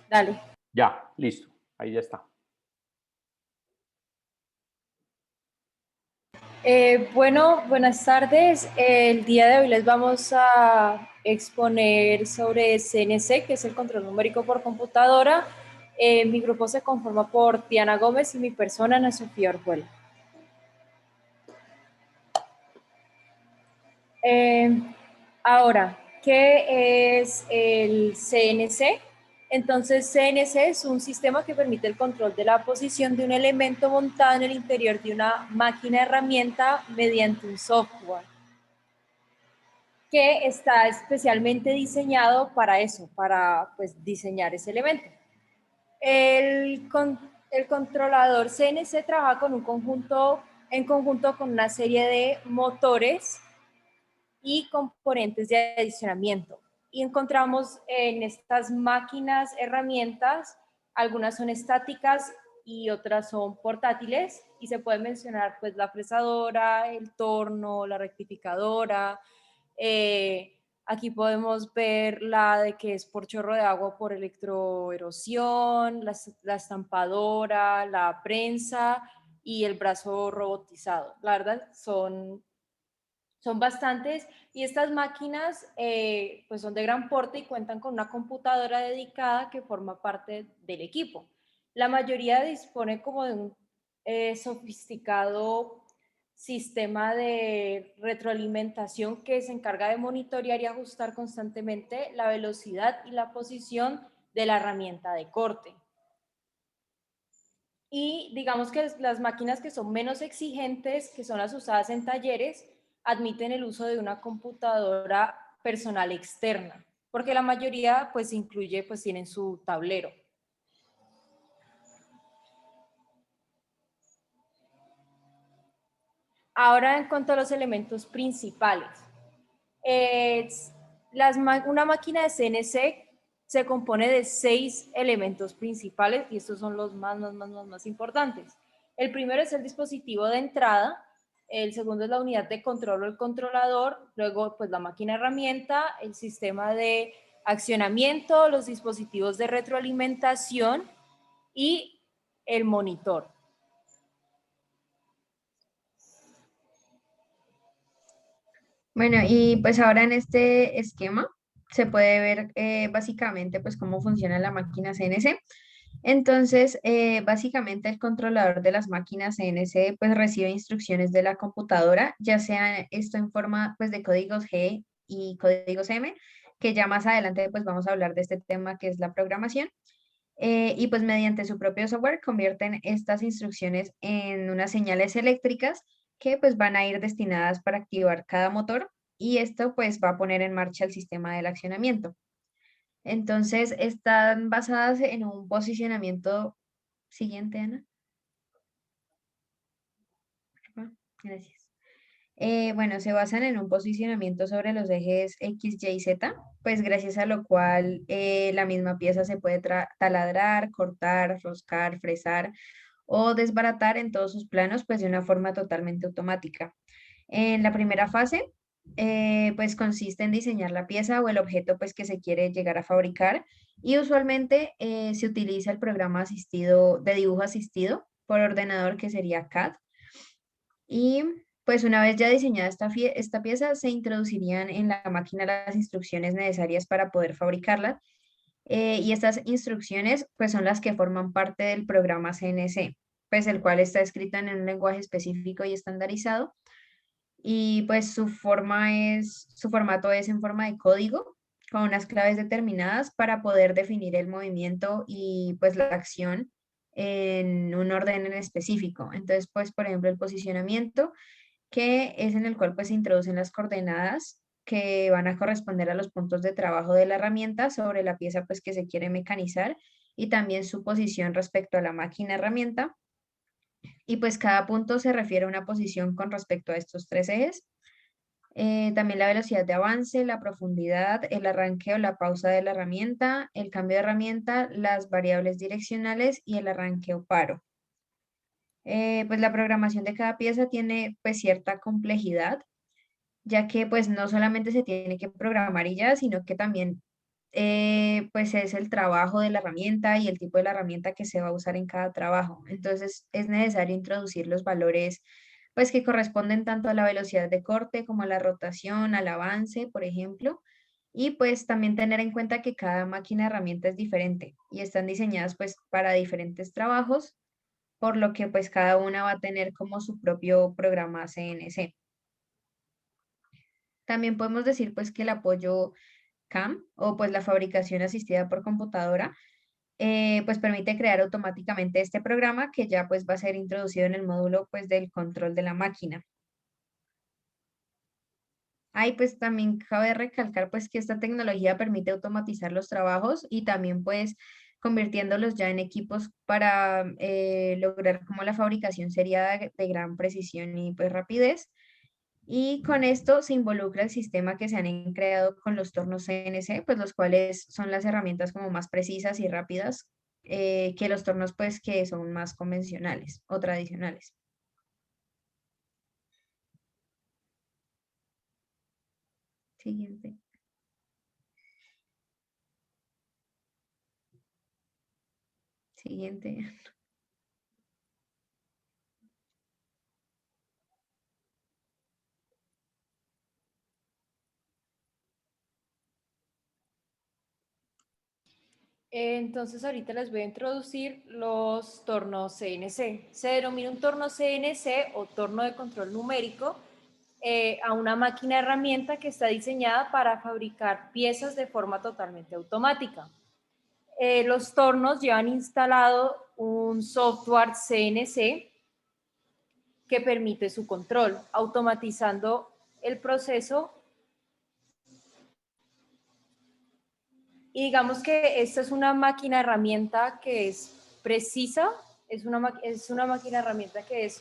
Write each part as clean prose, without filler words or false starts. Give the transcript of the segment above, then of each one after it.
Dale. Ya, listo. Ahí ya está. Bueno, buenas tardes. El día de hoy les vamos a exponer sobre CNC, que es el control numérico por computadora. Mi grupo se conforma por Diana Gómez y mi persona, Ana Sofía Orjuela. Ahora, ¿qué es el CNC? Entonces, CNC es un sistema que permite el control de la posición de un elemento montado en el interior de una máquina herramienta mediante un software que está especialmente diseñado para eso, para pues, diseñar ese elemento. El controlador CNC trabaja con en conjunto con una serie de motores y componentes de adicionamiento. Y encontramos en estas máquinas herramientas, algunas son estáticas y otras son portátiles, y se puede mencionar pues la fresadora, el torno, la rectificadora. Aquí podemos ver la de que es por chorro de agua por electroerosión, la estampadora, la prensa y el brazo robotizado. La verdad son bastantes, y estas máquinas pues son de gran porte y cuentan con una computadora dedicada que forma parte del equipo. La mayoría dispone como de un sofisticado sistema de retroalimentación que se encarga de monitorear y ajustar constantemente la velocidad y la posición de la herramienta de corte. Y digamos que las máquinas que son menos exigentes, que son las usadas en talleres, admiten el uso de una computadora personal externa, porque la mayoría pues incluye, pues tienen su tablero. Ahora, en cuanto a los elementos principales, una máquina de CNC se compone de 6 elementos principales, y estos son los más importantes. El primero es el dispositivo de entrada, el segundo es la unidad de control o el controlador, luego pues la máquina herramienta, el sistema de accionamiento, los dispositivos de retroalimentación y el monitor. Bueno, y pues ahora en este esquema se puede ver básicamente pues cómo funciona la máquina CNC. Entonces, básicamente el controlador de las máquinas CNC pues recibe instrucciones de la computadora, ya sea esto en forma pues de códigos G y códigos M, que ya más adelante pues vamos a hablar de este tema que es la programación. Y pues mediante su propio software convierten estas instrucciones en unas señales eléctricas que pues van a ir destinadas para activar cada motor, y esto pues va a poner en marcha el sistema del accionamiento. Entonces están basadas en un posicionamiento siguiente, Ana. Gracias. Bueno, se basan en un posicionamiento sobre los ejes X, Y, Z, pues gracias a lo cual la misma pieza se puede taladrar, cortar, roscar, fresar o desbaratar en todos sus planos, pues de una forma totalmente automática. En la primera fase, pues consiste en diseñar la pieza o el objeto pues que se quiere llegar a fabricar, y usualmente se utiliza el programa asistido de dibujo asistido por ordenador, que sería CAD. Y pues una vez ya diseñada esta pieza, se introducirían en la máquina las instrucciones necesarias para poder fabricarla. Y estas instrucciones pues son las que forman parte del programa CNC, pues el cual está escrita en un lenguaje específico y estandarizado. Y pues su formato es en forma de código, con unas claves determinadas para poder definir el movimiento y pues la acción en un orden en específico. Entonces, pues, por ejemplo, el posicionamiento, que es en el cual pues se introducen las coordenadas que van a corresponder a los puntos de trabajo de la herramienta sobre la pieza pues que se quiere mecanizar, y también su posición respecto a la máquina herramienta. Y pues cada punto se refiere a una posición con respecto a estos tres ejes. También la velocidad de avance, la profundidad, el arranque o la pausa de la herramienta, el cambio de herramienta, las variables direccionales y el arranque o paro. Pues la programación de cada pieza tiene pues cierta complejidad, ya que pues no solamente se tiene que programar y ya, sino que también pues es el trabajo de la herramienta y el tipo de la herramienta que se va a usar en cada trabajo. Entonces es necesario introducir los valores pues que corresponden tanto a la velocidad de corte como a la rotación, al avance, por ejemplo. Y pues también tener en cuenta que cada máquina herramienta es diferente y están diseñadas pues para diferentes trabajos, por lo que pues cada una va a tener como su propio programa CNC. También podemos decir pues que el apoyo CAM o pues la fabricación asistida por computadora pues permite crear automáticamente este programa que ya pues va a ser introducido en el módulo pues del control de la máquina. Ahí pues también cabe recalcar pues que esta tecnología permite automatizar los trabajos y también pues convirtiéndolos ya en equipos para lograr como la fabricación sería de gran precisión y pues rapidez. Y con esto se involucra el sistema que se han creado con los tornos CNC, pues los cuales son las herramientas como más precisas y rápidas que los tornos pues que son más convencionales o tradicionales. Siguiente. Siguiente. Entonces ahorita les voy a introducir los tornos CNC. Se denomina un torno CNC o torno de control numérico a una máquina herramienta que está diseñada para fabricar piezas de forma totalmente automática. Los tornos llevan instalado un software CNC que permite su control, automatizando el proceso. Y digamos que esta es una máquina herramienta que es precisa, es una máquina herramienta que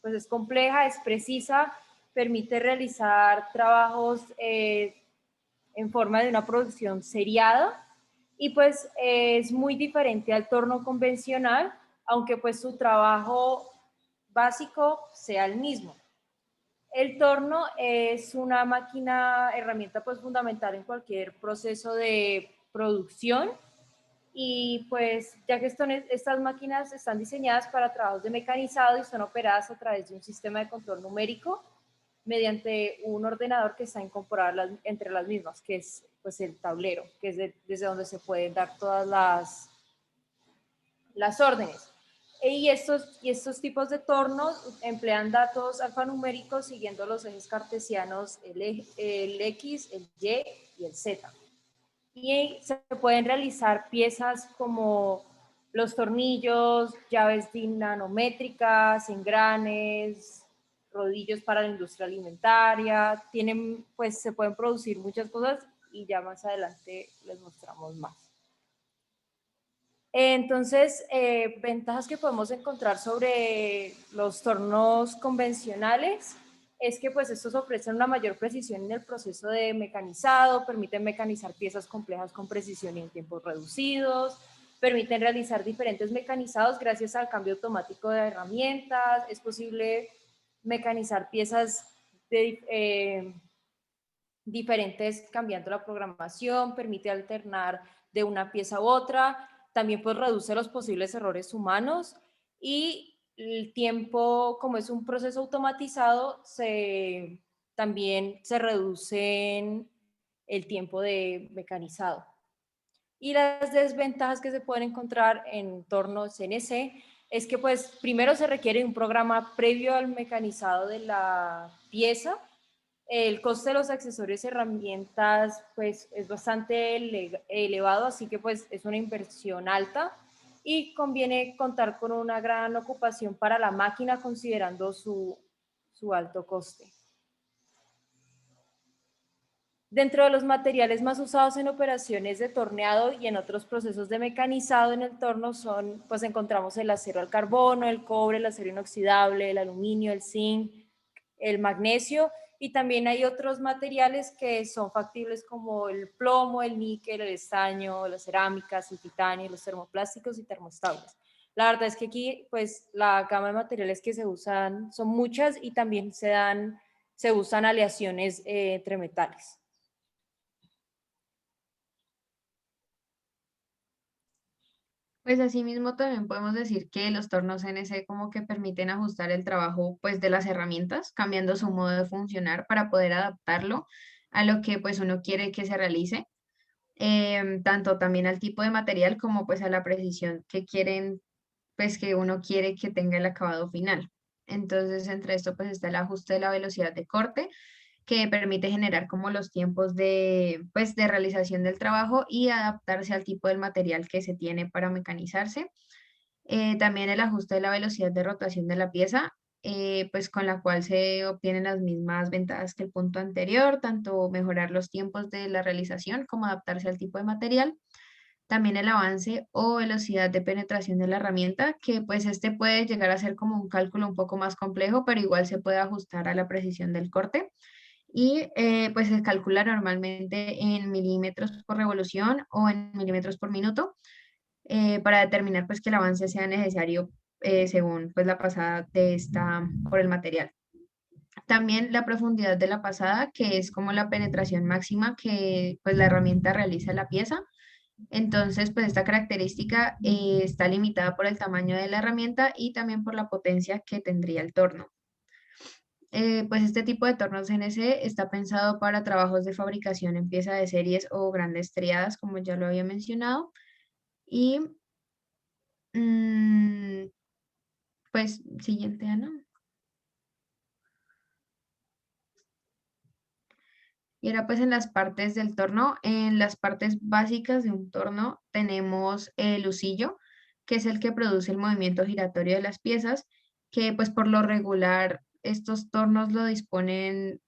pues es compleja, es precisa, permite realizar trabajos en forma de una producción seriada y pues es muy diferente al torno convencional, aunque pues su trabajo básico sea el mismo. El torno es una máquina, herramienta pues fundamental en cualquier proceso de producción y pues ya que estas máquinas están diseñadas para trabajos de mecanizado y son operadas a través de un sistema de control numérico mediante un ordenador que está incorporado entre las mismas, que es pues el tablero, que es desde donde se pueden dar todas las órdenes. Y estos tipos de tornos emplean datos alfanuméricos siguiendo los ejes cartesianos, el X, el Y y el Z. Y se pueden realizar piezas como los tornillos, llaves dinamométricas, engranes, rodillos para la industria alimentaria. Pues se pueden producir muchas cosas y ya más adelante les mostramos más. Entonces, ventajas que podemos encontrar sobre los tornos convencionales es que pues estos ofrecen una mayor precisión en el proceso de mecanizado, permiten mecanizar piezas complejas con precisión y en tiempos reducidos, permiten realizar diferentes mecanizados gracias al cambio automático de herramientas, es posible mecanizar piezas diferentes cambiando la programación, permite alternar de una pieza u otra, también pues reduce los posibles errores humanos y el tiempo, como es un proceso automatizado, también se reduce el tiempo de mecanizado. Y las desventajas que se pueden encontrar en torno CNC es que pues primero se requiere un programa previo al mecanizado de la pieza. El coste de los accesorios y herramientas pues es bastante elevado, así que pues es una inversión alta y conviene contar con una gran ocupación para la máquina considerando su alto coste. Dentro de los materiales más usados en operaciones de torneado y en otros procesos de mecanizado en el torno pues encontramos el acero al carbono, el cobre, el acero inoxidable, el aluminio, el zinc, el magnesio y también hay otros materiales que son factibles como el plomo, el níquel, el estaño, las cerámicas, el titanio, los termoplásticos y termoestables. La verdad es que aquí pues la gama de materiales que se usan son muchas y también se usan aleaciones entre metales. Pues asimismo también podemos decir que los tornos CNC como que permiten ajustar el trabajo pues de las herramientas, cambiando su modo de funcionar para poder adaptarlo a lo que pues uno quiere que se realice, tanto también al tipo de material como pues a la precisión que quieren, pues que uno quiere que tenga el acabado final. Entonces, entre esto pues está el ajuste de la velocidad de corte, que permite generar como los tiempos de, pues, de realización del trabajo y adaptarse al tipo del material que se tiene para mecanizarse. También el ajuste de la velocidad de rotación de la pieza, pues con la cual se obtienen las mismas ventajas que el punto anterior, tanto mejorar los tiempos de la realización como adaptarse al tipo de material. También el avance o velocidad de penetración de la herramienta, que pues este puede llegar a ser como un cálculo un poco más complejo, pero igual se puede ajustar a la precisión del corte y pues se calcula normalmente en milímetros por revolución o en milímetros por minuto, para determinar pues que el avance sea necesario, según pues la pasada de esta por el material. También la profundidad de la pasada, que es como la penetración máxima que pues la herramienta realiza en la pieza. Entonces, pues esta característica está limitada por el tamaño de la herramienta y también por la potencia que tendría el torno. Pues este tipo de tornos CNC está pensado para trabajos de fabricación en pieza de series o grandes triadas, como ya lo había mencionado. Y mm, pues siguiente, Ana. Y ahora pues en las partes del torno, en las partes básicas de un torno tenemos el husillo, que es el que produce el movimiento giratorio de las piezas, que pues por lo regular estos tornos lo disponen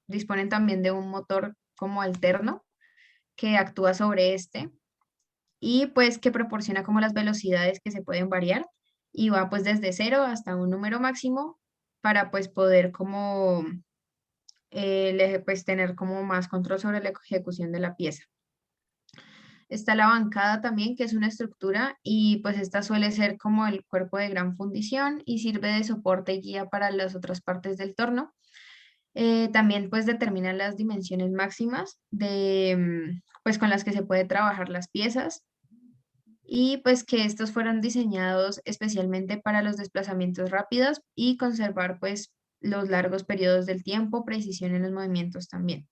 también de un motor como alterno que actúa sobre este y pues que proporciona como las velocidades que se pueden variar y va pues desde cero hasta un número máximo para pues poder como pues tener como más control sobre la ejecución de la pieza. Está la bancada también, que es una estructura y pues esta suele ser como el cuerpo de gran fundición y sirve de soporte y guía para las otras partes del torno. También pues determina las dimensiones máximas de, pues con las que se puede trabajar las piezas y pues que estos fueron diseñados especialmente para los desplazamientos rápidos y conservar pues los largos periodos del tiempo, precisión en los movimientos también.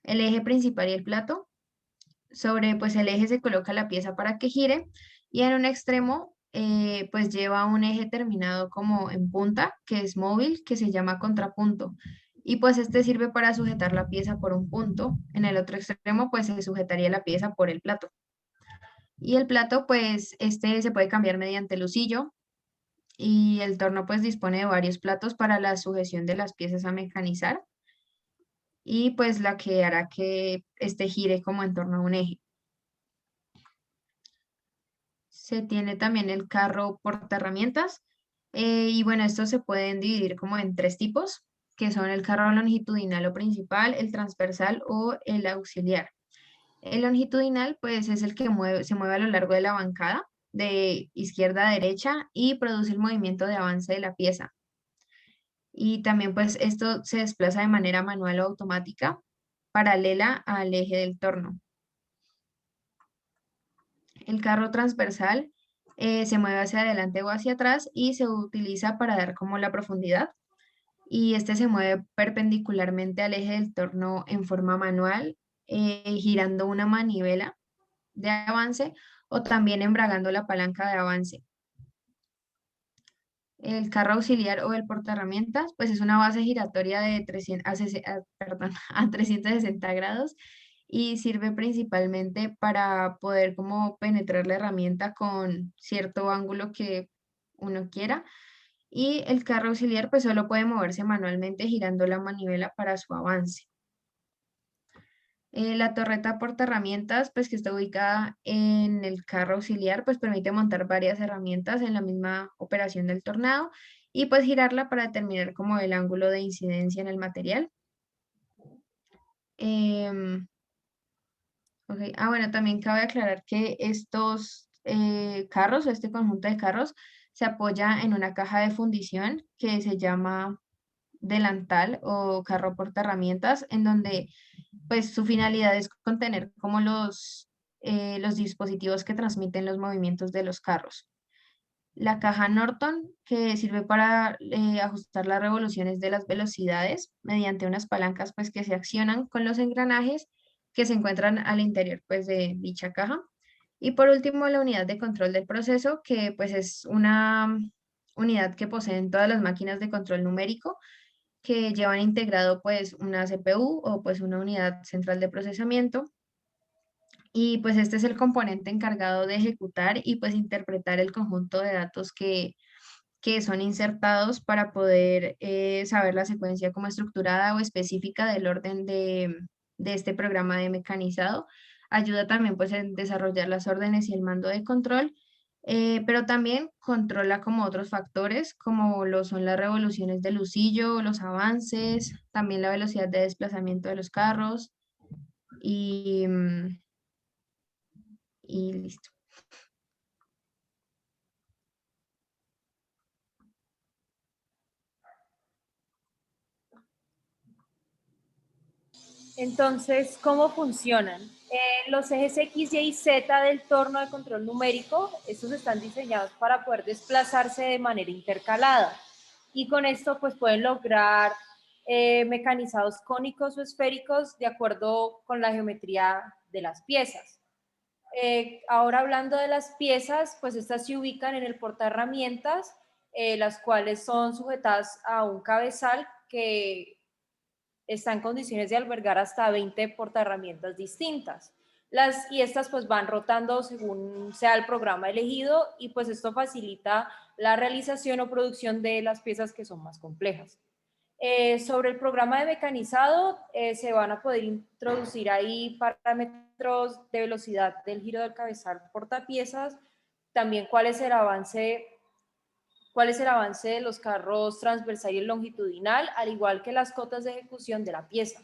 El eje principal y el plato. Sobre pues el eje se coloca la pieza para que gire y en un extremo pues lleva un eje terminado como en punta, que es móvil, que se llama contrapunto. Y pues este sirve para sujetar la pieza por un punto. En el otro extremo pues se sujetaría la pieza por el plato. Y el plato, pues, este se puede cambiar mediante el husillo y el torno, pues, dispone de varios platos para la sujeción de las piezas a mecanizar y, pues, la que hará que este gire como en torno a un eje. Se tiene también el carro portaherramientas y, bueno, estos se pueden dividir como en tres tipos, que son el carro longitudinal o principal, el transversal o el auxiliar. El longitudinal, pues, es el que se mueve a lo largo de la bancada, de izquierda a derecha, y produce el movimiento de avance de la pieza. Y también, pues, esto se desplaza de manera manual o automática, paralela al eje del torno. El carro transversal se mueve hacia adelante o hacia atrás y se utiliza para dar como la profundidad. Y este se mueve perpendicularmente al eje del torno en forma manual, girando una manivela de avance o también embragando la palanca de avance. El carro auxiliar o el portaherramientas, pues es una base giratoria de 360 grados y sirve principalmente para poder como penetrar la herramienta con cierto ángulo que uno quiera. Y el carro auxiliar pues solo puede moverse manualmente girando la manivela para su avance. La torreta portaherramientas, pues que está ubicada en el carro auxiliar, pues permite montar varias herramientas en la misma operación del tornado y pues girarla para determinar como el ángulo de incidencia en el material. Em, ok. Bueno, también cabe aclarar que estos carros o este conjunto de carros se apoya en una caja de fundición que se llama delantal o carro portaherramientas, en donde pues su finalidad es contener como los dispositivos que transmiten los movimientos de los carros. La caja Norton, que sirve para ajustar las revoluciones de las velocidades mediante unas palancas pues, que se accionan con los engranajes que se encuentran al interior pues, de dicha caja. Y por último, la unidad de control del proceso, que pues, es una unidad que poseen todas las máquinas de control numérico que llevan integrado pues, una CPU o pues, una unidad central de procesamiento. Y pues este es el componente encargado de ejecutar y pues interpretar el conjunto de datos que son insertados para poder saber la secuencia como estructurada o específica del orden de este programa de mecanizado. Ayuda también pues en desarrollar las órdenes y el mando de control, pero también controla como otros factores como lo son las revoluciones del lucillo, los avances, también la velocidad de desplazamiento de los carros y, y listo. Entonces, ¿cómo funcionan? Los ejes X, Y y Z del torno de control numérico, estos están diseñados para poder desplazarse de manera intercalada y con esto pues pueden lograr mecanizados cónicos o esféricos de acuerdo con la geometría de las piezas. Ahora hablando de las piezas, pues estas se ubican en el portaherramientas, las cuales son sujetadas a un cabezal que está en condiciones de albergar hasta 20 portaherramientas distintas. Y estas pues van rotando según sea el programa elegido y pues esto facilita la realización o producción de las piezas que son más complejas. Sobre el programa de mecanizado, se van a poder introducir ahí parámetros de velocidad del giro del cabezal portapiezas, también cuál es el avance de los carros transversal y longitudinal, al igual que las cotas de ejecución de la pieza.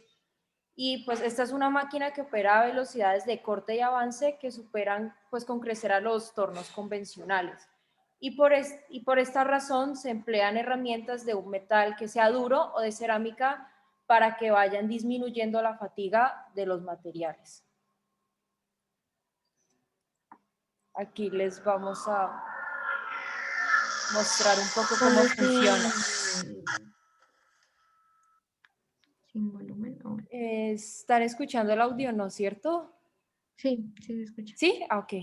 Y pues esta es una máquina que opera a velocidades de corte y avance que superan pues con crecer a los tornos convencionales. Y por esta razón se emplean herramientas de un metal que sea duro o de cerámica para que vayan disminuyendo la fatiga de los materiales. Aquí les vamos a mostrar un poco cómo funciona. Sin volumen. Oh. ¿Están escuchando el audio, no es cierto? Sí, sí se escucha. ¿Sí? Ah, ok.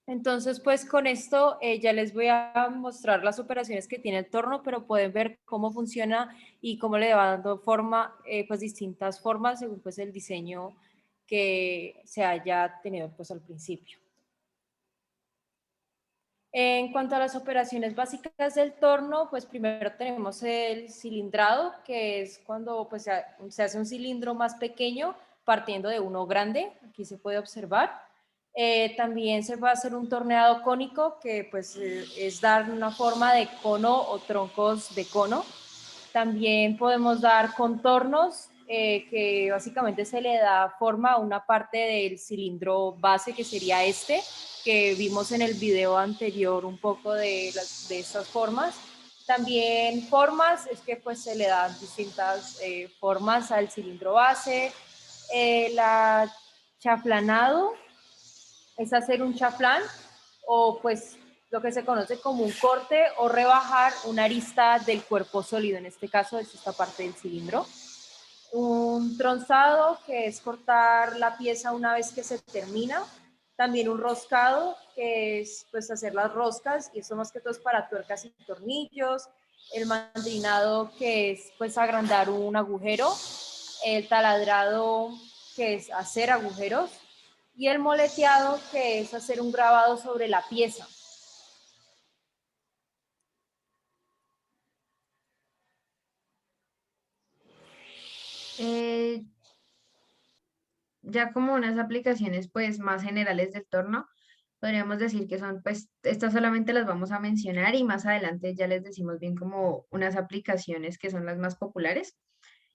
Entonces, pues con esto ya les voy a mostrar las operaciones que tiene el torno, pero pueden ver cómo funciona y cómo le va dando forma, pues distintas formas según pues el diseño que se haya tenido pues al principio. En cuanto a las operaciones básicas del torno, pues primero tenemos el cilindrado, que es cuando pues, se hace un cilindro más pequeño partiendo de uno grande, aquí se puede observar. También se va a hacer un torneado cónico, que pues es dar una forma de cono o troncos de cono. También podemos dar contornos, que básicamente se le da forma a una parte del cilindro base, que sería este, que vimos en el video anterior un poco de estas formas. También formas, es que pues se le dan distintas formas al cilindro base. La chaflanado es hacer un chaflán o pues lo que se conoce como un corte o rebajar una arista del cuerpo sólido, en este caso es esta parte del cilindro. Un tronzado, que es cortar la pieza una vez que se termina. También un roscado, que es pues hacer las roscas, y esto más que todo es para tuercas y tornillos. el mandarinado, que es pues agrandar un agujero, el taladrado, que es hacer agujeros, y el moleteado, que es hacer un grabado sobre la pieza. Ya como unas aplicaciones pues más generales del torno, podríamos decir que son, pues, estas solamente las vamos a mencionar y más adelante ya les decimos bien como unas aplicaciones que son las más populares.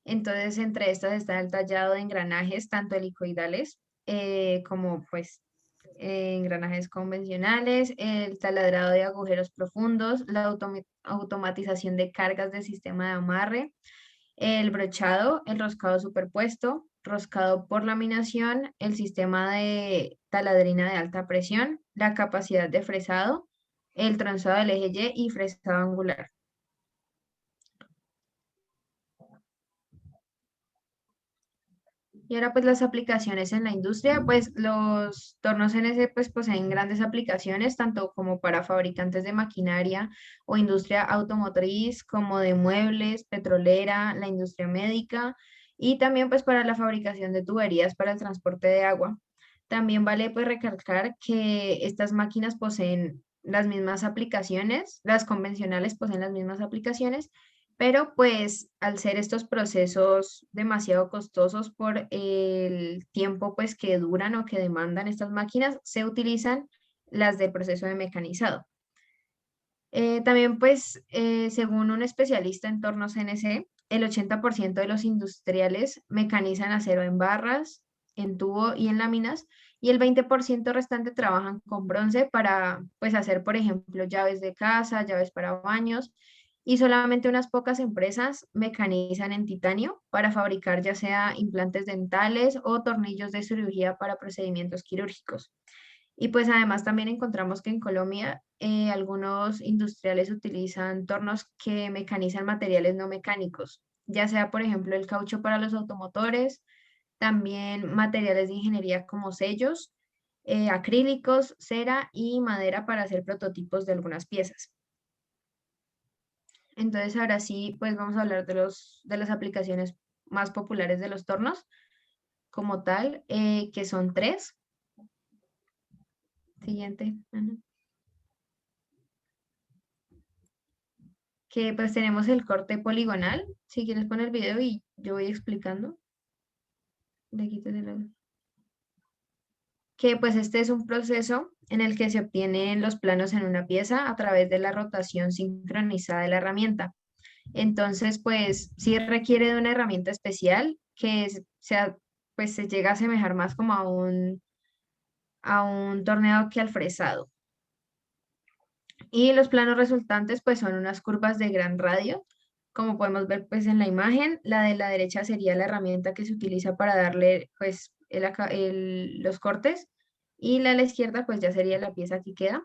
Entonces, entre estas está el tallado de engranajes, tanto helicoidales como pues engranajes convencionales, el taladrado de agujeros profundos, la automatización de cargas del sistema de amarre, el brochado, el roscado superpuesto, roscado por laminación, el sistema de taladrina de alta presión, la capacidad de fresado, el tronzado del eje Y y fresado angular. Y ahora pues las aplicaciones en la industria, pues los tornos CNC pues poseen grandes aplicaciones, tanto como para fabricantes de maquinaria o industria automotriz, como de muebles, petrolera, la industria médica y también pues para la fabricación de tuberías para el transporte de agua. También vale pues recalcar que estas máquinas poseen las mismas aplicaciones, las convencionales poseen las mismas aplicaciones, pero pues al ser estos procesos demasiado costosos por el tiempo pues que duran o que demandan estas máquinas, se utilizan las del proceso de mecanizado. También pues según un especialista en torno CNC, el 80% de los industriales mecanizan acero en barras, en tubo y en láminas, y el 20% restante trabajan con bronce para pues hacer, por ejemplo, llaves de casa, llaves para baños, y solamente unas pocas empresas mecanizan en titanio para fabricar ya sea implantes dentales o tornillos de cirugía para procedimientos quirúrgicos. Y pues además también encontramos que en Colombia algunos industriales utilizan tornos que mecanizan materiales no mecánicos, ya sea por ejemplo el caucho para los automotores, también materiales de ingeniería como sellos, acrílicos, cera y madera para hacer prototipos de algunas piezas. Entonces ahora sí, pues vamos a hablar de de las aplicaciones más populares de los tornos como tal, que son tres. Siguiente. Ajá. Que pues tenemos el corte poligonal. Si quieres poner el video y yo voy explicando. De aquí que pues este es un proceso en el que se obtienen los planos en una pieza a través de la rotación sincronizada de la herramienta. Entonces, pues sí requiere de una herramienta especial sea, pues se llega a asemejar más como a un torneado que al fresado. Y los planos resultantes pues son unas curvas de gran radio. Como podemos ver pues en la imagen, la de la derecha sería la herramienta que se utiliza para darle pues los cortes y la de la izquierda pues ya sería la pieza que queda.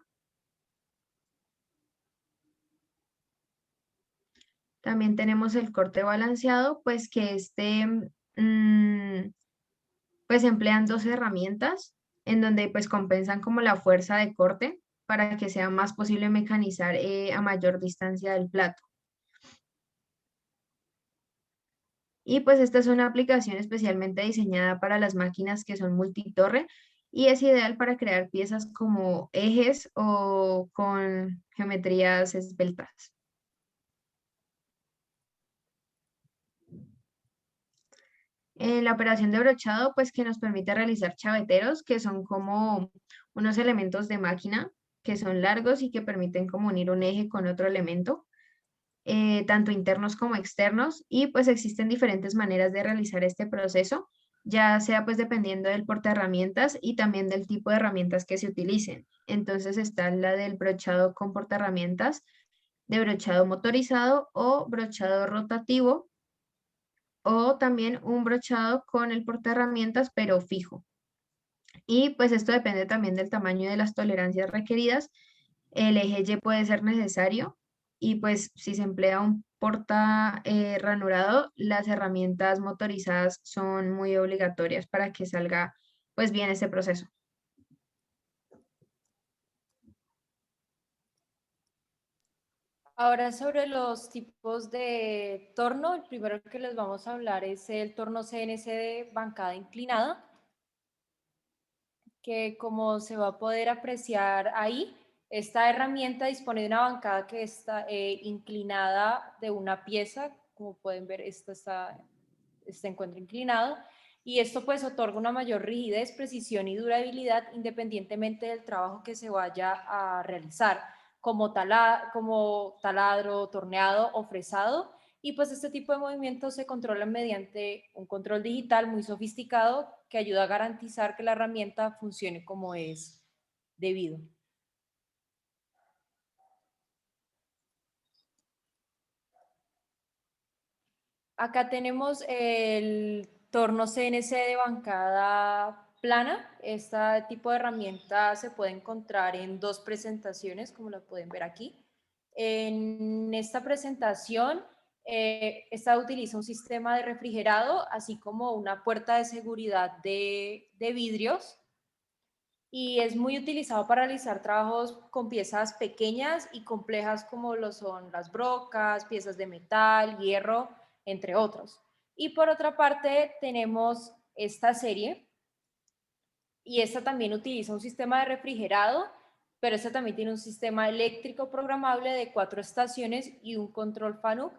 También tenemos el corte balanceado pues que pues emplean dos herramientas en donde pues compensan como la fuerza de corte para que sea más posible mecanizar a mayor distancia del plato. Y pues esta es una aplicación especialmente diseñada para las máquinas que son multitorre y es ideal para crear piezas como ejes o con geometrías esbeltas. La operación de brochado, pues que nos permite realizar chaveteros, que son como unos elementos de máquina que son largos y que permiten como unir un eje con otro elemento, tanto internos como externos, y pues existen diferentes maneras de realizar este proceso, ya sea pues dependiendo del portaherramientas y también del tipo de herramientas que se utilicen. Entonces está la del brochado con portaherramientas, de brochado motorizado o brochado rotativo, o también un brochado con el portaherramientas pero fijo. Y pues esto depende también del tamaño y de las tolerancias requeridas. El eje Y puede ser necesario y pues si se emplea un porta ranurado, las herramientas motorizadas son muy obligatorias para que salga pues bien este proceso. Ahora sobre los tipos de torno, el primero que les vamos a hablar es el torno CNC de bancada inclinada, que como se va a poder apreciar ahí, esta herramienta dispone de una bancada que está inclinada de una pieza, como pueden ver, este encuentra inclinado, y esto pues otorga una mayor rigidez, precisión y durabilidad independientemente del trabajo que se vaya a realizar, como taladro, torneado o fresado. Y pues este tipo de movimientos se controlan mediante un control digital muy sofisticado que ayuda a garantizar que la herramienta funcione como es debido. Acá tenemos el torno CNC de bancada plana. Este tipo de herramienta se puede encontrar en dos presentaciones, como la pueden ver aquí. En esta presentación, esta utiliza un sistema de refrigerado, así como una puerta de seguridad de vidrios, y es muy utilizado para realizar trabajos con piezas pequeñas y complejas como lo son las brocas, piezas de metal, hierro, entre otros. Y por otra parte tenemos esta serie, y esta también utiliza un sistema de refrigerado, pero esta también tiene un sistema eléctrico programable de 4 estaciones y un control FANUC,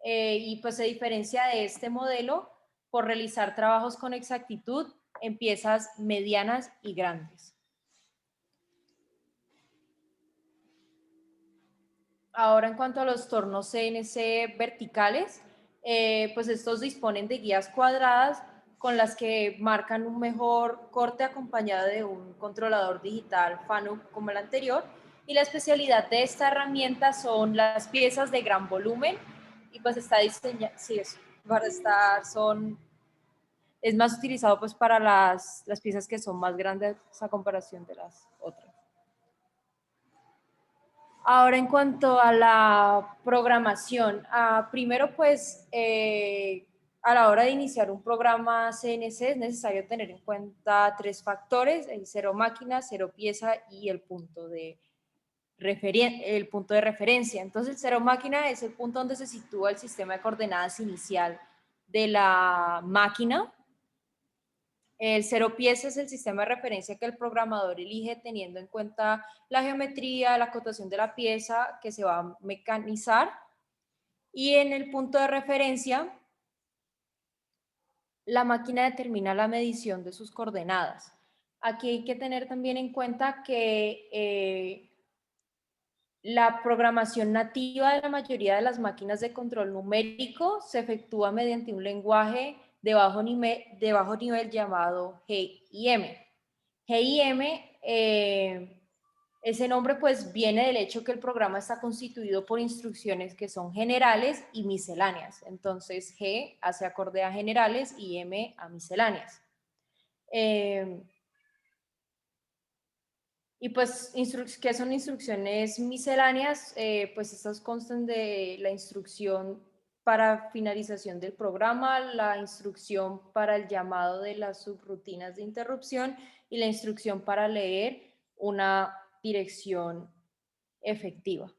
y pues se diferencia de este modelo por realizar trabajos con exactitud en piezas medianas y grandes. Ahora, en cuanto a los tornos CNC verticales, pues estos disponen de guías cuadradas con las que marcan un mejor corte acompañado de un controlador digital FANUC como el anterior. Y la especialidad de esta herramienta son las piezas de gran volumen, y pues está diseñada, sí, es más utilizado pues para las piezas que son más grandes a comparación de las otras. Ahora, en cuanto a la programación, primero pues a la hora de iniciar un programa CNC es necesario tener en cuenta 3 factores: el cero máquina, cero pieza y el punto de referencia. Entonces, el cero máquina es el punto donde se sitúa el sistema de coordenadas inicial de la máquina. El cero pieza es el sistema de referencia que el programador elige teniendo en cuenta la geometría, la acotación de la pieza que se va a mecanizar. Y en el punto de referencia, la máquina determina la medición de sus coordenadas. Aquí hay que tener también en cuenta que la programación nativa de la mayoría de las máquinas de control numérico se efectúa mediante un lenguaje de bajo nivel llamado GIM. GIM, ese nombre pues viene del hecho que el programa está constituido por instrucciones que son generales y misceláneas. Entonces G hace acorde a generales y M a misceláneas. Y pues, ¿qué son instrucciones misceláneas? Pues estas constan de la instrucción para finalización del programa, la instrucción para el llamado de las subrutinas de interrupción y la instrucción para leer una dirección efectiva.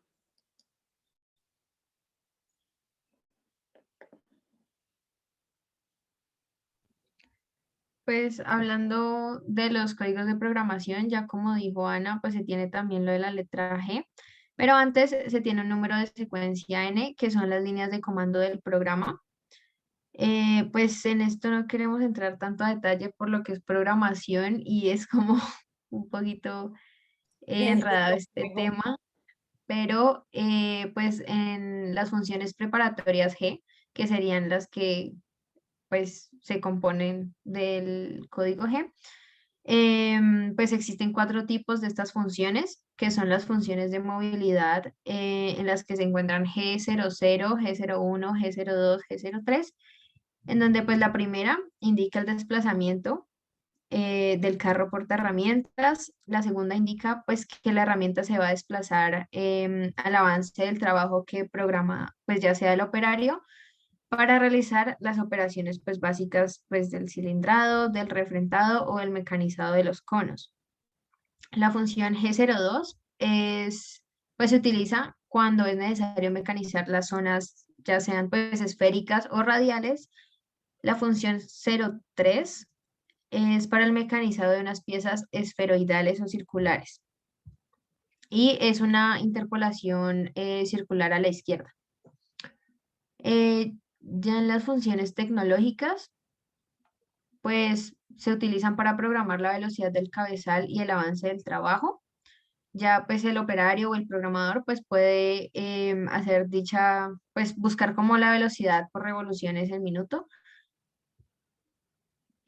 Pues hablando de los códigos de programación, ya como dijo Ana, pues se tiene también lo de la letra G, pero antes se tiene un número de secuencia N, que son las líneas de comando del programa. Pues en esto no queremos entrar tanto a detalle por lo que es programación y es como un poquito enredado este tema, pero pues en las funciones preparatorias G, que serían las que pues se componen del código G. Pues existen 4 tipos de estas funciones, que son las funciones de movilidad, en las que se encuentran G00, G01, G02, G03, en donde pues la primera indica el desplazamiento del carro porta herramientas, la segunda indica pues que la herramienta se va a desplazar al avance del trabajo que programa, pues ya sea el operario, para realizar las operaciones pues básicas pues del cilindrado, del refrentado o el mecanizado de los conos. La función G02 es, pues se utiliza cuando es necesario mecanizar las zonas, ya sean pues esféricas o radiales. La función 03 es para el mecanizado de unas piezas esferoidales o circulares y es una interpolación circular a la izquierda. Ya en las funciones tecnológicas, pues se utilizan para programar la velocidad del cabezal y el avance del trabajo. Ya pues el operario o el programador pues puede hacer dicha, pues buscar como la velocidad por revoluciones en minuto.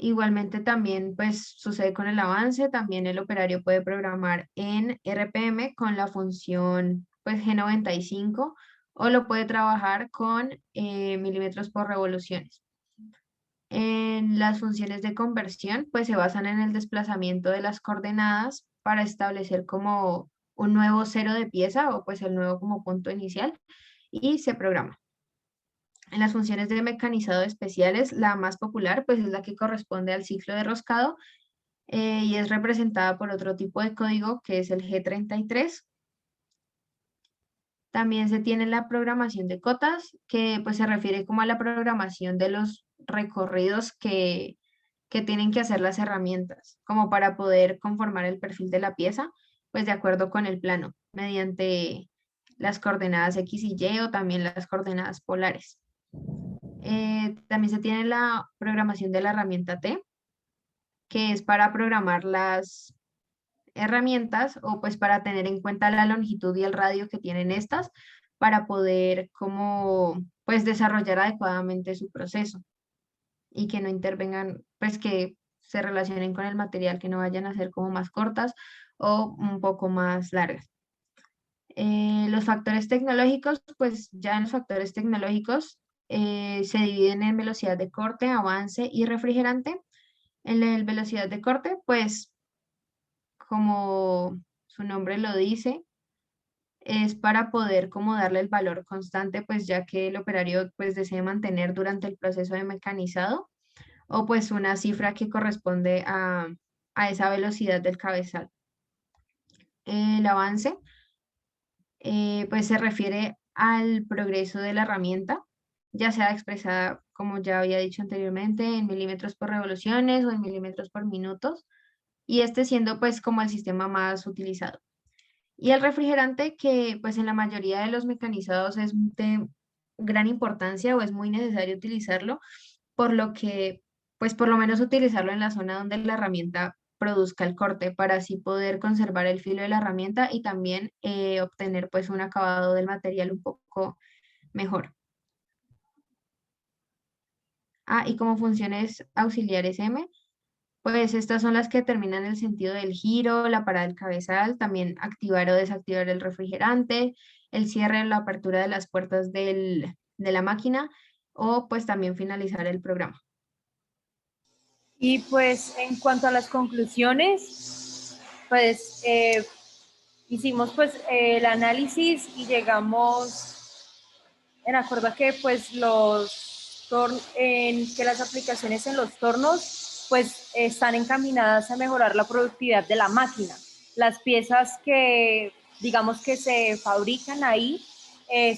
Igualmente también pues sucede con el avance, también el operario puede programar en RPM con la función pues G95 o lo puede trabajar con milímetros por revoluciones. En las funciones de conversión pues se basan en el desplazamiento de las coordenadas para establecer como un nuevo cero de pieza o pues el nuevo como punto inicial y se programa. En las funciones de mecanizado especiales, la más popular pues es la que corresponde al ciclo de roscado y es representada por otro tipo de código que es el G33. También se tiene la programación de cotas, que pues se refiere como a la programación de los recorridos que tienen que hacer las herramientas, como para poder conformar el perfil de la pieza, pues de acuerdo con el plano, mediante las coordenadas X y Y o también las coordenadas polares. También se tiene la programación de la herramienta T, que es para programar las herramientas o pues para tener en cuenta la longitud y el radio que tienen estas para poder como pues desarrollar adecuadamente su proceso y que no intervengan, pues que se relacionen con el material, que no vayan a ser como más cortas o un poco más largas. Los factores tecnológicos, pues ya en los factores tecnológicos se dividen en velocidad de corte, avance y refrigerante. En la velocidad de corte, pues como su nombre lo dice, es para poder como darle el valor constante, pues ya que el operario pues desee mantener durante el proceso de mecanizado o pues una cifra que corresponde a esa velocidad del cabezal. El avance pues se refiere al progreso de la herramienta, ya sea expresada, como ya había dicho anteriormente, en milímetros por revoluciones o en milímetros por minutos, y este siendo pues como el sistema más utilizado. Y el refrigerante, que pues en la mayoría de los mecanizados es de gran importancia o es muy necesario utilizarlo, por lo que pues por lo menos utilizarlo en la zona donde la herramienta produzca el corte para así poder conservar el filo de la herramienta y también obtener pues un acabado del material un poco mejor. Y como funciones auxiliares M, pues estas son las que determinan el sentido del giro, la parada del cabezal, también activar o desactivar el refrigerante, el cierre o la apertura de las puertas de la máquina o pues también finalizar el programa. Y pues en cuanto a las conclusiones, pues hicimos pues el análisis y llegamos en acuerdo a que pues que las aplicaciones en los tornos pues están encaminadas a mejorar la productividad de la máquina. Las piezas que digamos que se fabrican ahí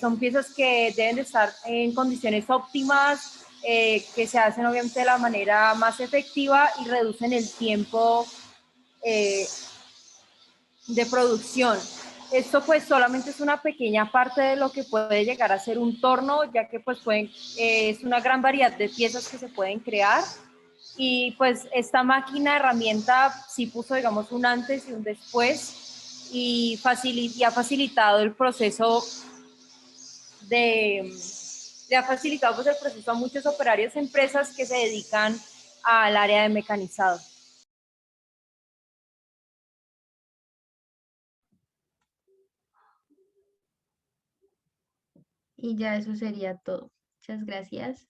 son piezas que deben de estar en condiciones óptimas, que se hacen obviamente de la manera más efectiva y reducen el tiempo eh, de producción. Esto pues solamente es una pequeña parte de lo que puede llegar a ser un torno, ya que pues es una gran variedad de piezas que se pueden crear. Y pues esta máquina herramienta sí puso, digamos, un antes y un después y ha facilitado el proceso de, le ha facilitado pues el proceso a muchos operarios, empresas que se dedican al área de mecanizado. Y ya eso sería todo. Muchas gracias.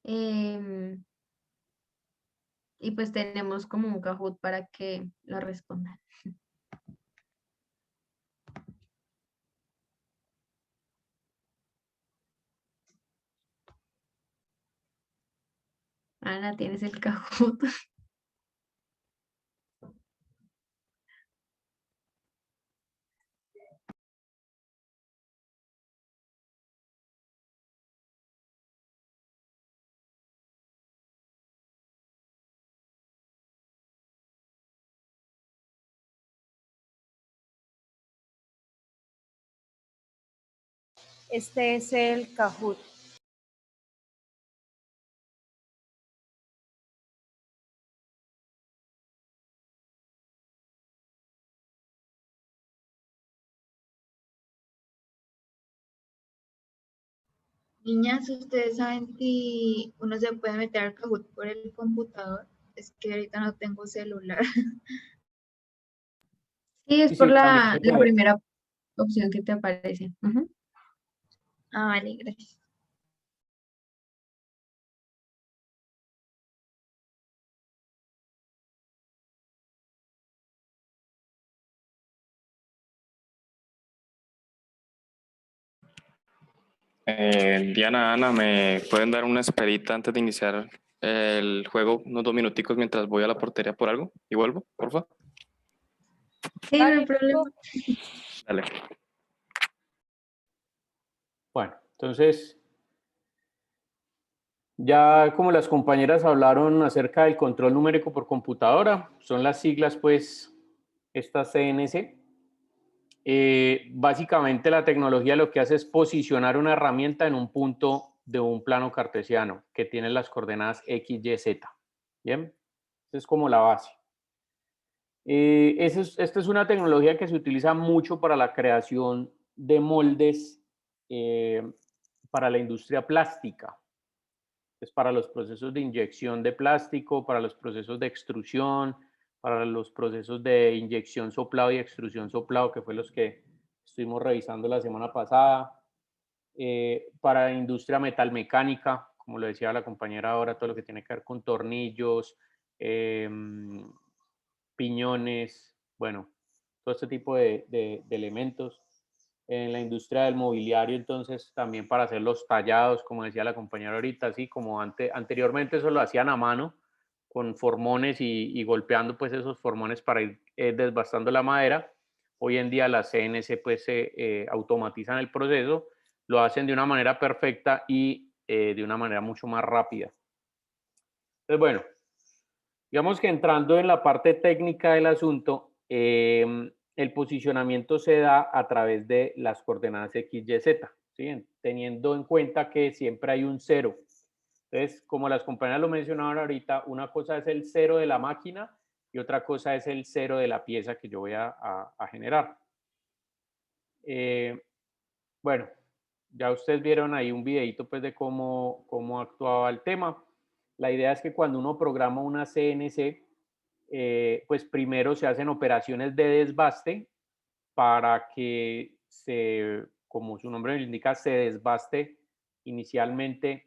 Em, y pues tenemos como un Kahoot para que lo respondan. Ana, ¿tienes el Kahoot? Este es el Kahoot. Niñas, ¿ustedes saben si uno se puede meter al Kahoot por el computador? Es que ahorita no tengo celular. Sí, es Sí, por sí, también la se puede. primera opción que te aparece. Ujú. Ah, vale, gracias. Diana, Ana, ¿me pueden dar una esperita antes de iniciar el juego, unos 2 minuticos mientras voy a la portería por algo y vuelvo, porfa? Sí, no hay Vale, problema. Dale. Bueno, entonces, ya como las compañeras hablaron acerca del control numérico por computadora, son las siglas, pues, estas CNC. Básicamente la tecnología lo que hace es posicionar una herramienta en un punto de un plano cartesiano que tiene las coordenadas X, Y, Z. Bien, esa es como la base. Esta es una tecnología que se utiliza mucho para la creación de moldes para la industria plástica. Es para los procesos de inyección de plástico, para los procesos de extrusión, para los procesos de inyección soplado y extrusión soplado, que fue los que estuvimos revisando la semana pasada, para industria metalmecánica, como lo decía la compañera ahora, todo lo que tiene que ver con tornillos, piñones, bueno, todo este tipo de elementos. En la industria del mobiliario, entonces, también para hacer los tallados, como decía la compañera ahorita, así como anteriormente eso lo hacían a mano, con formones y golpeando pues esos formones para ir desbastando la madera. Hoy en día las CNC pues automatizan el proceso, lo hacen de una manera perfecta y de una manera mucho más rápida. Entonces, bueno, digamos que entrando en la parte técnica del asunto, el posicionamiento se da a través de las coordenadas X, Y, Z, ¿sí? Teniendo en cuenta que siempre hay un cero. Entonces, como las compañeras lo mencionaron ahorita, una cosa es el cero de la máquina y otra cosa es el cero de la pieza que yo voy a generar. Bueno, ya ustedes vieron ahí un videito pues de cómo actuaba el tema. La idea es que cuando uno programa una CNC, pues primero se hacen operaciones de desbaste para que como su nombre lo indica, se desbaste inicialmente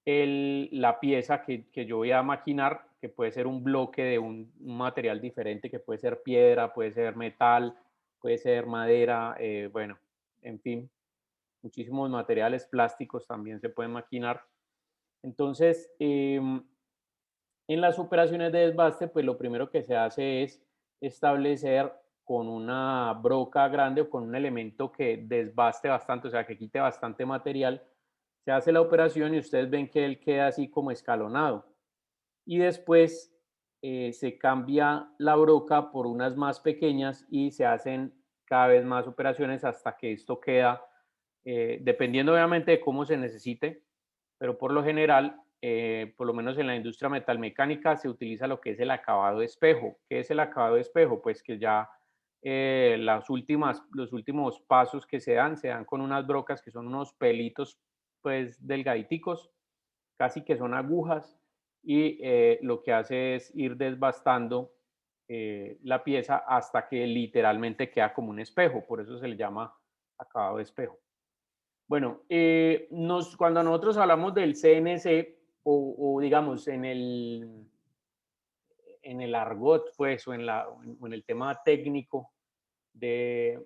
la pieza que yo voy a maquinar, que puede ser un bloque de un material diferente, que puede ser piedra, puede ser metal, puede ser madera, bueno, en fin, muchísimos materiales plásticos también se pueden maquinar. Entonces, en las operaciones de desbaste, pues lo primero que se hace es establecer con una broca grande o con un elemento que desbaste bastante, o sea, que quite bastante material, se hace la operación y ustedes ven que él queda así como escalonado. Y después se cambia la broca por unas más pequeñas y se hacen cada vez más operaciones hasta que esto queda, dependiendo obviamente de cómo se necesite, pero por lo general, por lo menos en la industria metalmecánica, se utiliza lo que es el acabado de espejo. ¿Qué es el acabado de espejo? Pues que ya los últimos pasos que se dan con unas brocas que son unos pelitos pues delgaditicos, casi que son agujas, y lo que hace es ir desbastando la pieza hasta que literalmente queda como un espejo, por eso se le llama acabado de espejo. Bueno, cuando nosotros hablamos del CNC o digamos en el argot, pues, o en el tema técnico de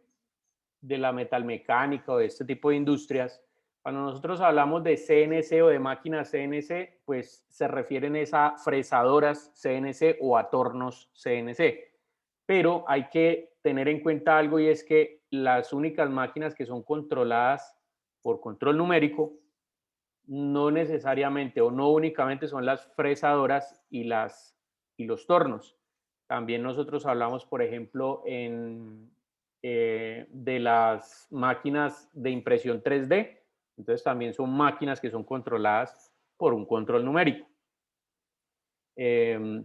la metalmecánica o de este tipo de industrias, cuando nosotros hablamos de CNC o de máquinas CNC, pues se refieren a fresadoras CNC o a tornos CNC. Pero hay que tener en cuenta algo y es que las únicas máquinas que son controladas por control numérico no necesariamente o no únicamente son las fresadoras y los tornos. También nosotros hablamos, por ejemplo, en de las máquinas de impresión 3D. Entonces también son máquinas que son controladas por un control numérico.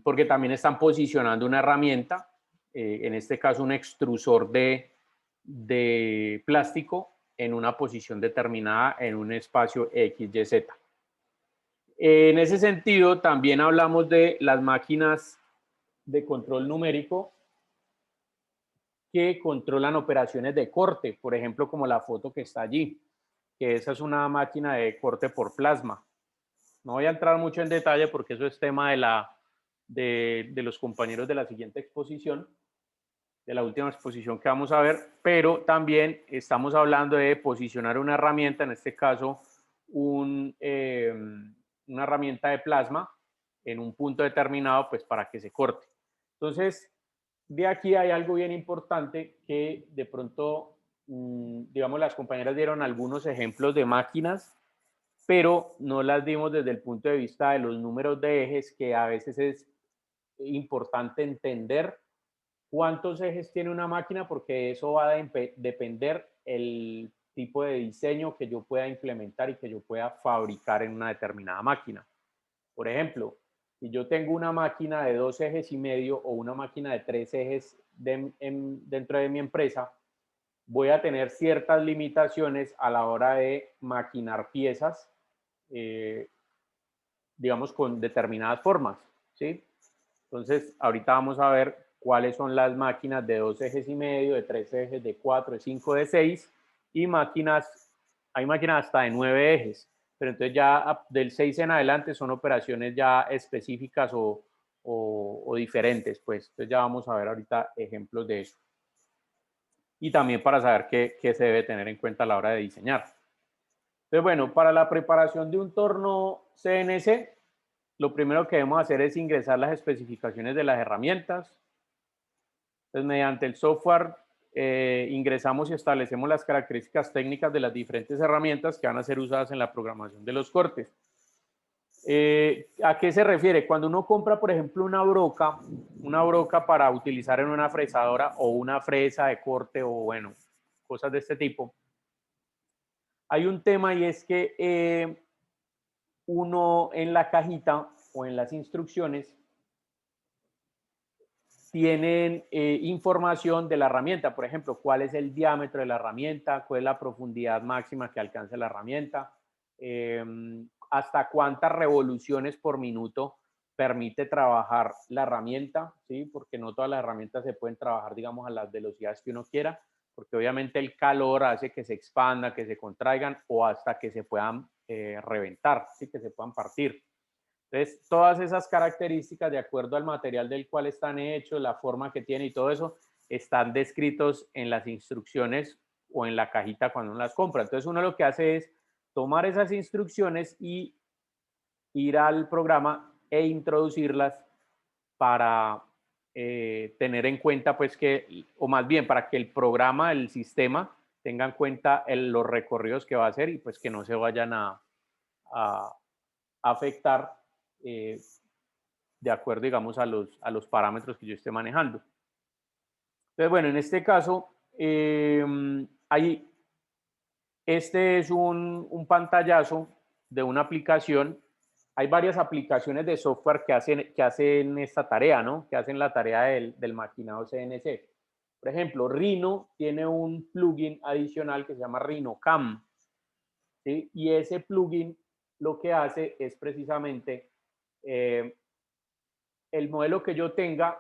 Porque también están posicionando una herramienta, en este caso un extrusor de plástico en una posición determinada en un espacio X, Y, Z. En ese sentido, también hablamos de las máquinas de control numérico que controlan operaciones de corte, por ejemplo, como la foto que está allí, que esa es una máquina de corte por plasma. No voy a entrar mucho en detalle porque eso es tema de los compañeros de la siguiente exposición, de la última exposición que vamos a ver, pero también estamos hablando de posicionar una herramienta, en este caso una herramienta de plasma en un punto determinado, pues para que se corte. Entonces, de aquí hay algo bien importante que de pronto, digamos, las compañeras dieron algunos ejemplos de máquinas, pero no las dimos desde el punto de vista de los números de ejes, que a veces es importante entender cuántos ejes tiene una máquina, porque eso va a depender el tipo de diseño que yo pueda implementar y que yo pueda fabricar en una determinada máquina. Por ejemplo, si yo tengo una máquina de 2 ejes y medio o una máquina de 3 ejes dentro de mi empresa, voy a tener ciertas limitaciones a la hora de maquinar piezas, digamos, con determinadas formas, ¿sí? Entonces, ahorita vamos a ver cuáles son las máquinas de 2 ejes y medio, de 3 ejes, de 4, de 5, de 6 y hay máquinas hasta de 9 ejes, pero entonces ya del 6 en adelante son operaciones ya específicas o diferentes, pues. Entonces ya vamos a ver ahorita ejemplos de eso. Y también para saber qué se debe tener en cuenta a la hora de diseñar. Entonces, bueno, para la preparación de un torno CNC, lo primero que debemos hacer es ingresar las especificaciones de las herramientas. Entonces, mediante el software ingresamos y establecemos las características técnicas de las diferentes herramientas que van a ser usadas en la programación de los cortes. ¿A qué se refiere? Cuando uno compra, por ejemplo, una broca para utilizar en una fresadora o una fresa de corte o, bueno, cosas de este tipo, hay un tema y es que uno en la cajita o en las instrucciones tienen información de la herramienta, por ejemplo, cuál es el diámetro de la herramienta, cuál es la profundidad máxima que alcance la herramienta, hasta cuántas revoluciones por minuto permite trabajar la herramienta, ¿sí? Porque no todas las herramientas se pueden trabajar, digamos, a las velocidades que uno quiera, porque obviamente el calor hace que se expanda, que se contraigan o hasta que se puedan reventar, ¿sí? Que se puedan partir. Entonces, todas esas características, de acuerdo al material del cual están hechos, la forma que tiene y todo eso, están descritos en las instrucciones o en la cajita cuando uno las compra. Entonces, uno lo que hace es tomar esas instrucciones y ir al programa e introducirlas para tener en cuenta, pues, o más bien, para que el programa, el sistema, tenga en cuenta los recorridos que va a hacer y pues que no se vayan a afectar de acuerdo, digamos, a los parámetros que yo esté manejando. Entonces, bueno, en este caso, este es un pantallazo de una aplicación. Hay varias aplicaciones de software que hacen esta tarea, ¿no? Que hacen la tarea del maquinado CNC. Por ejemplo, Rhino tiene un plugin adicional que se llama RhinoCam, ¿sí? Y ese plugin lo que hace es precisamente el modelo que yo tenga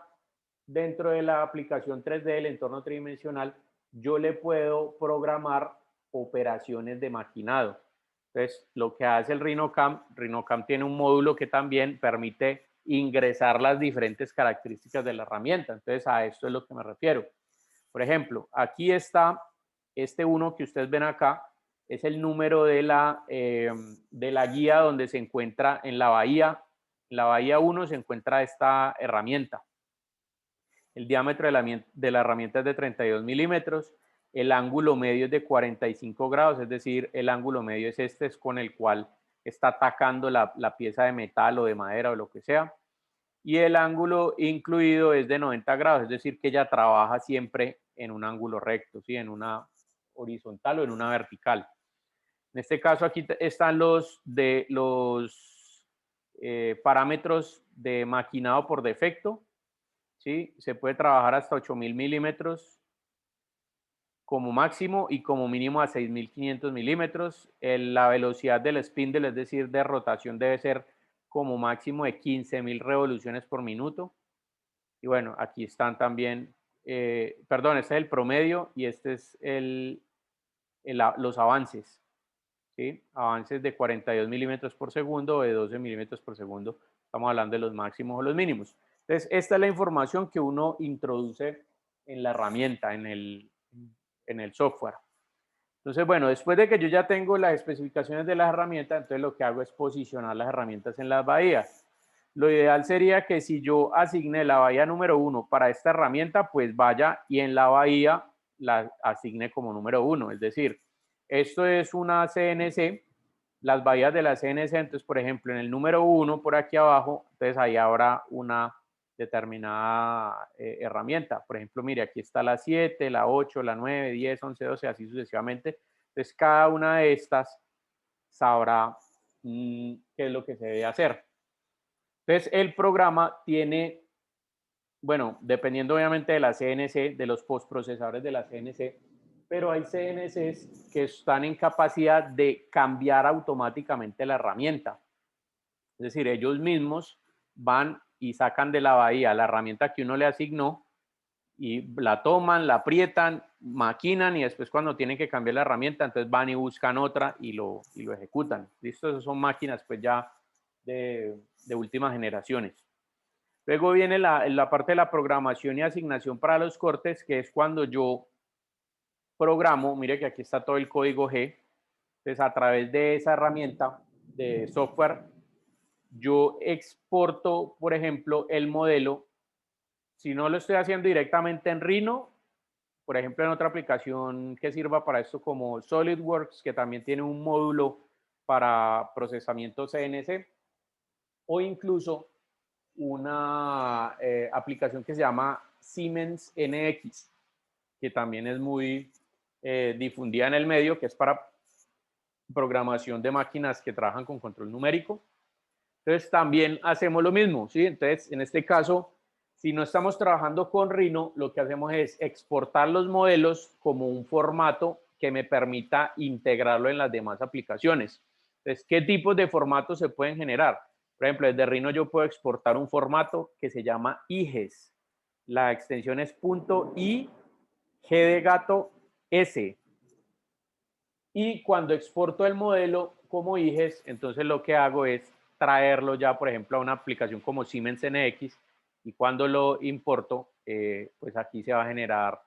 dentro de la aplicación 3D, el entorno tridimensional, yo le puedo programar operaciones de maquinado. Entonces, lo que hace el RhinoCam tiene un módulo que también permite ingresar las diferentes características de la herramienta. Entonces, a esto es lo que me refiero. Por ejemplo, aquí está este uno que ustedes ven acá, es el número de la guía donde se encuentra en la bahía. En la bahía 1 se encuentra esta herramienta. El diámetro de la herramienta es de 32 milímetros. El ángulo medio es de 45 grados, es decir, el ángulo medio es es con el cual está atacando la pieza de metal o de madera o lo que sea. Y el ángulo incluido es de 90 grados, es decir, que ella trabaja siempre en un ángulo recto, ¿sí? En una horizontal o en una vertical. En este caso aquí están los parámetros de maquinado por defecto, ¿sí? Se puede trabajar hasta 8000 milímetros como máximo y como mínimo a 6500 milímetros. La velocidad del spindle, es decir, de rotación, debe ser como máximo de 15.000 revoluciones por minuto. Y bueno, aquí están también, perdón, este es el promedio y este es los avances, ¿sí? Avances de 42 milímetros por segundo o de 12 milímetros por segundo. Estamos hablando de los máximos o los mínimos. Entonces, esta es la información que uno introduce en la herramienta, en el software. Entonces, bueno, después de que yo ya tengo las especificaciones de las herramientas, entonces lo que hago es posicionar las herramientas en las bahías. Lo ideal sería que si yo asigné la bahía número 1 para esta herramienta, pues vaya y en la bahía la asigne como número 1. Es decir, esto es una CNC, las bahías de la CNC, entonces, por ejemplo, en el número 1 por aquí abajo, entonces ahí habrá una determinada herramienta. Por ejemplo, mire, aquí está la 7, la 8, la 9, 10, 11, 12, así sucesivamente. Entonces, cada una de estas sabrá qué es lo que se debe hacer. Entonces, el programa tiene, bueno, dependiendo obviamente de la CNC, de los postprocesadores de la CNC, pero hay CNCs que están en capacidad de cambiar automáticamente la herramienta. Es decir, ellos mismos van y sacan de la bahía la herramienta que uno le asignó y la toman, la aprietan, maquinan y después cuando tienen que cambiar la herramienta, entonces van y buscan otra y lo ejecutan. ¿Listo? Esas son máquinas pues ya de últimas generaciones. Luego viene la parte de la programación y asignación para los cortes, que es cuando yo programo, mire que aquí está todo el código G, entonces a través de esa herramienta de software, yo exporto, por ejemplo, el modelo. Si no lo estoy haciendo directamente en Rhino, por ejemplo, en otra aplicación que sirva para esto como SolidWorks, que también tiene un módulo para procesamiento CNC, o incluso una aplicación que se llama Siemens NX, que también es muy difundida en el medio, que es para programación de máquinas que trabajan con control numérico. Entonces también hacemos lo mismo, ¿sí? Entonces, en este caso, si no estamos trabajando con Rhino, lo que hacemos es exportar los modelos como un formato que me permita integrarlo en las demás aplicaciones. Entonces, ¿qué tipos de formatos se pueden generar? Por ejemplo, desde Rhino yo puedo exportar un formato que se llama IGES. La extensión es .i, G de gato, S. Y cuando exporto el modelo como IGES, entonces lo que hago es traerlo ya, por ejemplo, a una aplicación como Siemens NX, y cuando lo importo, pues aquí se va a generar,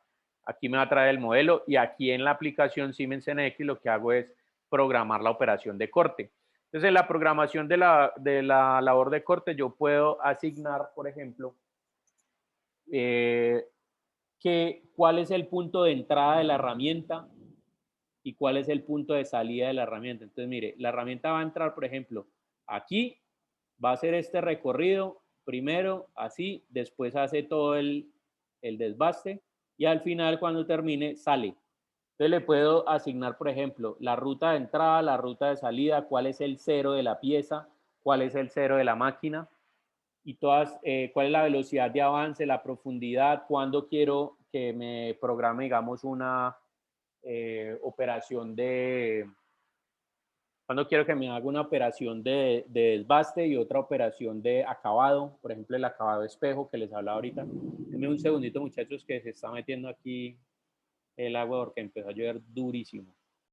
aquí me va a traer el modelo, y aquí en la aplicación Siemens NX lo que hago es programar la operación de corte. Entonces, en la programación de la labor de corte, yo puedo asignar, por ejemplo, cuál es el punto de entrada de la herramienta y cuál es el punto de salida de la herramienta. Entonces, mire, la herramienta va a entrar, por ejemplo, aquí, va a hacer este recorrido, primero así, después hace todo el desbaste y al final, cuando termine, sale. Entonces, le puedo asignar, por ejemplo, la ruta de entrada, la ruta de salida, cuál es el cero de la pieza, cuál es el cero de la máquina y todas, cuál es la velocidad de avance, la profundidad, cuándo quiero que me programe, digamos, una operación cuando quiero que me haga una operación de desbaste y otra operación de acabado, por ejemplo, el acabado espejo que les hablaba ahorita. Denme un segundito, muchachos, que se está metiendo aquí el agua porque empezó a llover durísimo.